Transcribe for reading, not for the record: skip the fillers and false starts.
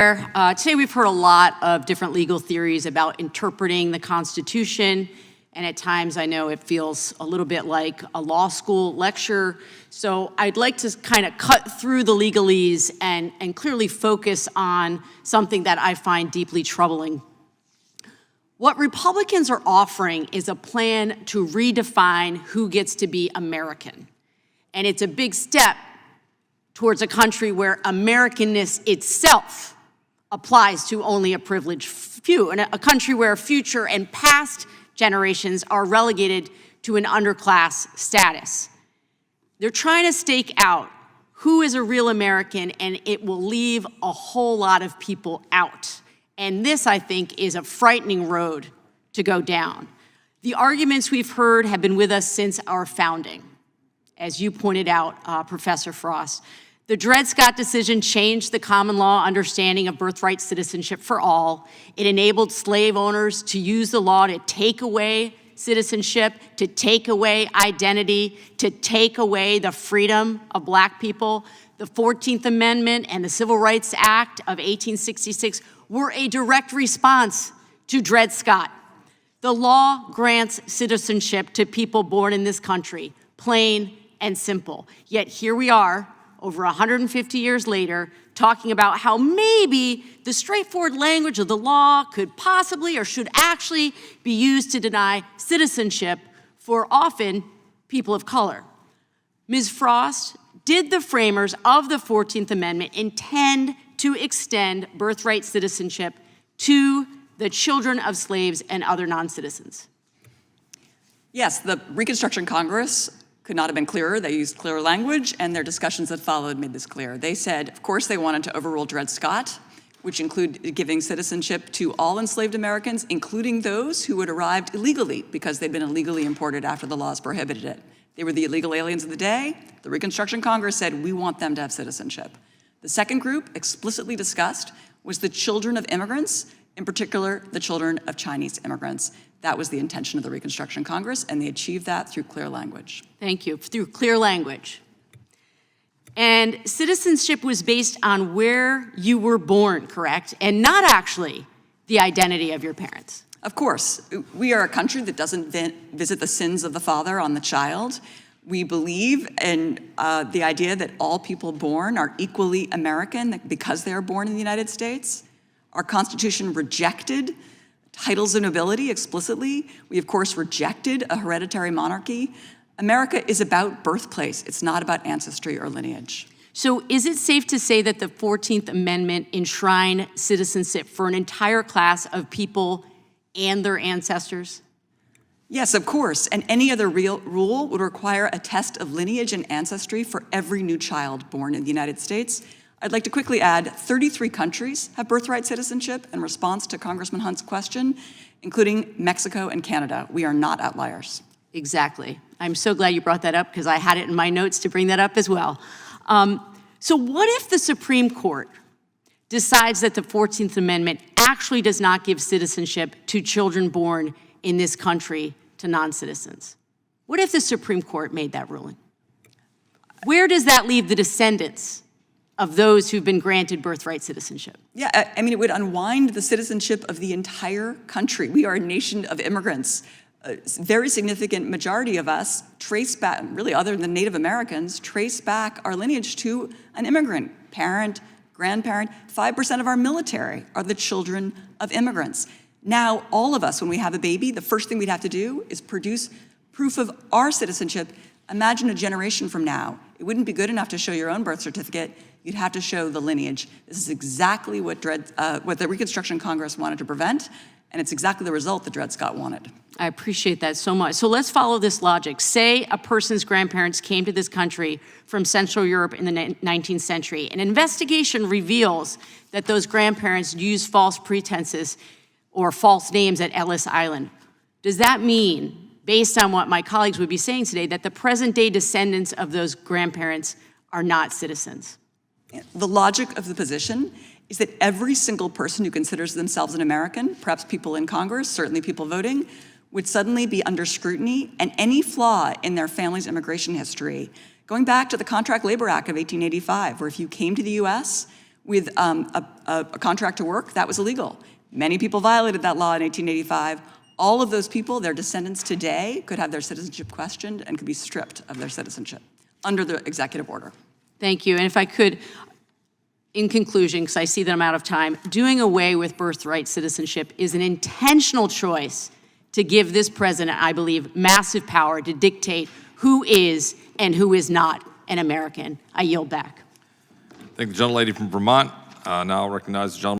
Today we've heard a lot of different legal theories about interpreting the Constitution, and at times I know it feels a little bit like a law school lecture. So I'd like to kind of cut through the legalese and clearly focus on something that I find deeply troubling. What Republicans are offering is a plan to redefine who gets to be American. And it's a big step towards a country where Americanness itself applies to only a privileged few, and a country where future and past generations are relegated to an underclass status. They're trying to stake out who is a real American, and it will leave a whole lot of people out. And this, I think, is a frightening road to go down. The arguments we've heard have been with us since our founding. As you pointed out, Professor Frost, the Dred Scott decision changed the common law understanding of birthright citizenship for all. It enabled slave owners to use the law to take away citizenship, to take away identity, to take away the freedom of Black people. The 14th Amendment and the Civil Rights Act of 1866 were a direct response to Dred Scott. The law grants citizenship to people born in this country, plain and simple. Yet here we are, over 150 years later, talking about how maybe the straightforward language of the law could possibly or should actually be used to deny citizenship for often people of color. Ms. Frost, did the framers of the 14th Amendment intend to extend birthright citizenship to the children of slaves and other non-citizens? Yes, the Reconstruction Congress could not have been clearer. They used clearer language, and their discussions that followed made this clear. They said, of course, they wanted to overrule Dred Scott, which included giving citizenship to all enslaved Americans, including those who had arrived illegally because they'd been illegally imported after the laws prohibited it. They were the illegal aliens of the day. The Reconstruction Congress said, we want them to have citizenship. The second group explicitly discussed was the children of immigrants, in particular, the children of Chinese immigrants. That was the intention of the Reconstruction Congress, and they achieved that through clear language. Thank you, through clear language. And citizenship was based on where you were born, correct? And not actually the identity of your parents. Of course. We are a country that doesn't visit the sins of the father on the child. We believe in the idea that all people born are equally American because they are born in the United States. Our Constitution rejected titles of nobility explicitly. We, of course, rejected a hereditary monarchy. America is about birthplace. It's not about ancestry or lineage. So is it safe to say that the 14th Amendment enshrined citizenship for an entire class of people and their ancestors? Yes, of course. And any other rule would require a test of lineage and ancestry for every new child born in the United States. I'd like to quickly add 33 countries have birthright citizenship in response to Congressman Hunt's question, including Mexico and Canada. We are not outliers. Exactly. I'm so glad you brought that up because I had it in my notes to bring that up as well. So what if the Supreme Court decides that the 14th Amendment actually does not give citizenship to children born in this country to non-citizens? What if the Supreme Court made that ruling? Where does that leave the descendants of those who've been granted birthright citizenship? Yeah, I mean, it would unwind the citizenship of the entire country. We are a nation of immigrants. A very significant majority of us trace back, really other than Native Americans, trace back our lineage to an immigrant, parent, grandparent. 5% of our military are the children of immigrants. Now, all of us, when we have a baby, the first thing we'd have to do is produce proof of our citizenship. Imagine a generation from now. It wouldn't be good enough to show your own birth certificate. You'd have to show the lineage. This is exactly what the Reconstruction Congress wanted to prevent, and it's exactly the result that Dred Scott wanted. I appreciate that so much. So let's follow this logic. Say a person's grandparents came to this country from Central Europe in the 19th century. An investigation reveals that those grandparents used false pretenses or false names at Ellis Island. Does that mean, based on what my colleagues would be saying today, that the present-day descendants of those grandparents are not citizens? The logic of the position is that every single person who considers themselves an American, perhaps people in Congress, certainly people voting, would suddenly be under scrutiny, and any flaw in their family's immigration history, going back to the Contract Labor Act of 1885, where if you came to the US with a contract to work, that was illegal. Many people violated that law in 1885. All of those people, their descendants today, could have their citizenship questioned and could be stripped of their citizenship under the executive order. Thank you. And if I could, in conclusion, because I see that I'm out of time, doing away with birthright citizenship is an intentional choice to give this president, I believe, massive power to dictate who is and who is not an American. I yield back. Thank the gentlelady from Vermont. Now I'll recognize the gentleman